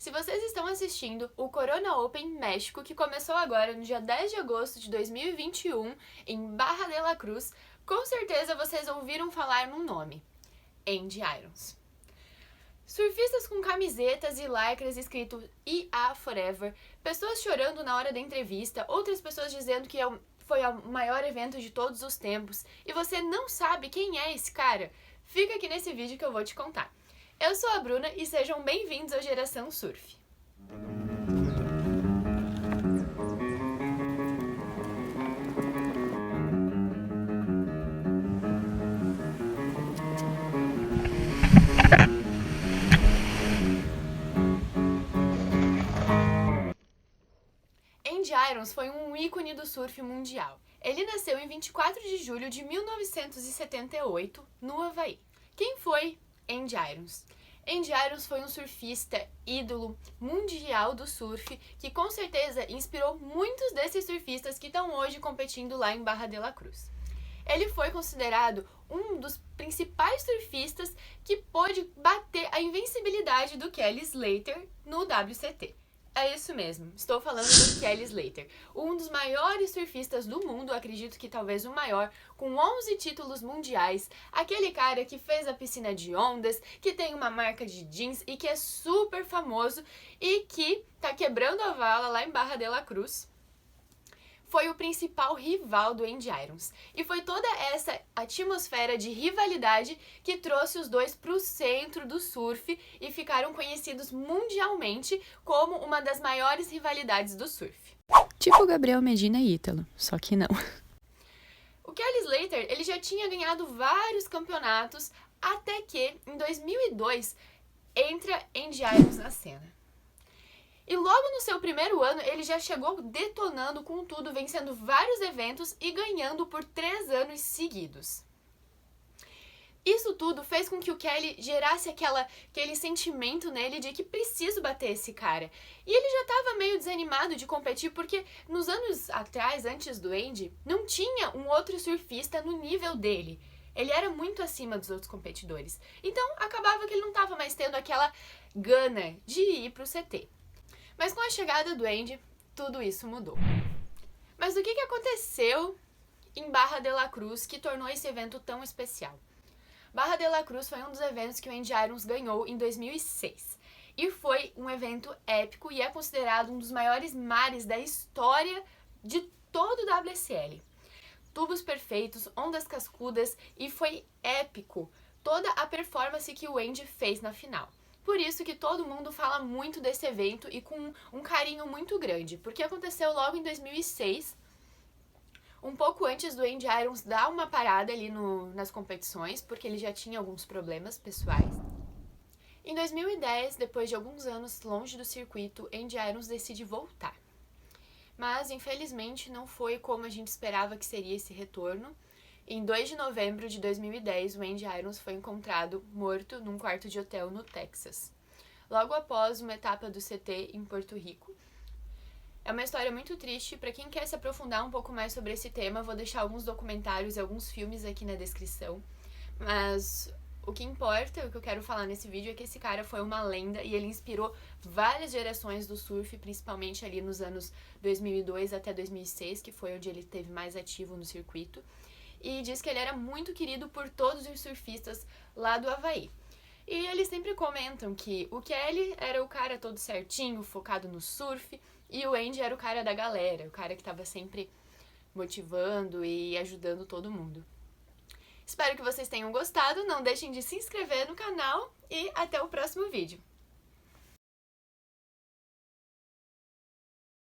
Se vocês estão assistindo o Corona Open México, que começou agora no dia 10 de agosto de 2021, em Barra de la Cruz, com certeza vocês ouviram falar num nome: Andy Irons. Surfistas com camisetas e lycras escrito IA Forever, pessoas chorando na hora da entrevista, outras pessoas dizendo que foi o maior evento de todos os tempos, e você não sabe quem é esse cara? Fica aqui nesse vídeo que eu vou te contar. Eu sou a Bruna e sejam bem-vindos ao Geração Surf. Andy Irons foi um ícone do surf mundial. Ele nasceu em 24 de julho de 1978, no Havaí. Quem foi Andy Irons? Andy Irons foi um surfista ídolo mundial do surf que com certeza inspirou muitos desses surfistas que estão hoje competindo lá em Barra de la Cruz. Ele foi considerado um dos principais surfistas que pôde bater a invencibilidade do Kelly Slater no WCT. É isso mesmo, estou falando do Kelly Slater, um dos maiores surfistas do mundo, acredito que talvez o maior, com 11 títulos mundiais, aquele cara que fez a piscina de ondas, que tem uma marca de jeans e que é super famoso e que tá quebrando a vala lá em Barra de la Cruz. Foi o principal rival do Andy Irons. E foi toda essa atmosfera de rivalidade que trouxe os dois para o centro do surf e ficaram conhecidos mundialmente como uma das maiores rivalidades do surf. Tipo Gabriel Medina e Ítalo, só que não. O Kelly Slater ele já tinha ganhado vários campeonatos até que, em 2002, entra Andy Irons na cena. E logo no seu primeiro ano, ele já chegou detonando com tudo, vencendo vários eventos e ganhando por 3 anos seguidos. Isso tudo fez com que o Kelly gerasse aquele sentimento nele de que preciso bater esse cara. E ele já estava meio desanimado de competir porque nos anos atrás, antes do Andy, não tinha um outro surfista no nível dele. Ele era muito acima dos outros competidores. Então, acabava que ele não estava mais tendo aquela gana de ir para o CT. Mas com a chegada do Andy, tudo isso mudou. Mas o que aconteceu em Barra de la Cruz que tornou esse evento tão especial? Barra de la Cruz foi um dos eventos que o Andy Irons ganhou em 2006. E foi um evento épico e é considerado um dos maiores mares da história de todo o WSL. Tubos perfeitos, ondas cascudas e foi épico toda a performance que o Andy fez na final. Por isso que todo mundo fala muito desse evento e com um carinho muito grande, porque aconteceu logo em 2006, um pouco antes do Andy Irons dar uma parada ali nas competições, porque ele já tinha alguns problemas pessoais. Em 2010, depois de alguns anos longe do circuito, Andy Irons decide voltar. Mas, infelizmente, não foi como a gente esperava que seria esse retorno. Em 2 de novembro de 2010, o Andy Irons foi encontrado morto num quarto de hotel no Texas, logo após uma etapa do CT em Porto Rico. É uma história muito triste. Para quem quer se aprofundar um pouco mais sobre esse tema, vou deixar alguns documentários e alguns filmes aqui na descrição. Mas o que importa, o que eu quero falar nesse vídeo é que esse cara foi uma lenda e ele inspirou várias gerações do surf, principalmente ali nos anos 2002 até 2006, que foi onde ele esteve mais ativo no circuito. E diz que ele era muito querido por todos os surfistas lá do Havaí. E eles sempre comentam que o Kelly era o cara todo certinho, focado no surf, e o Andy era o cara da galera, o cara que estava sempre motivando e ajudando todo mundo. Espero que vocês tenham gostado, não deixem de se inscrever no canal e até o próximo vídeo.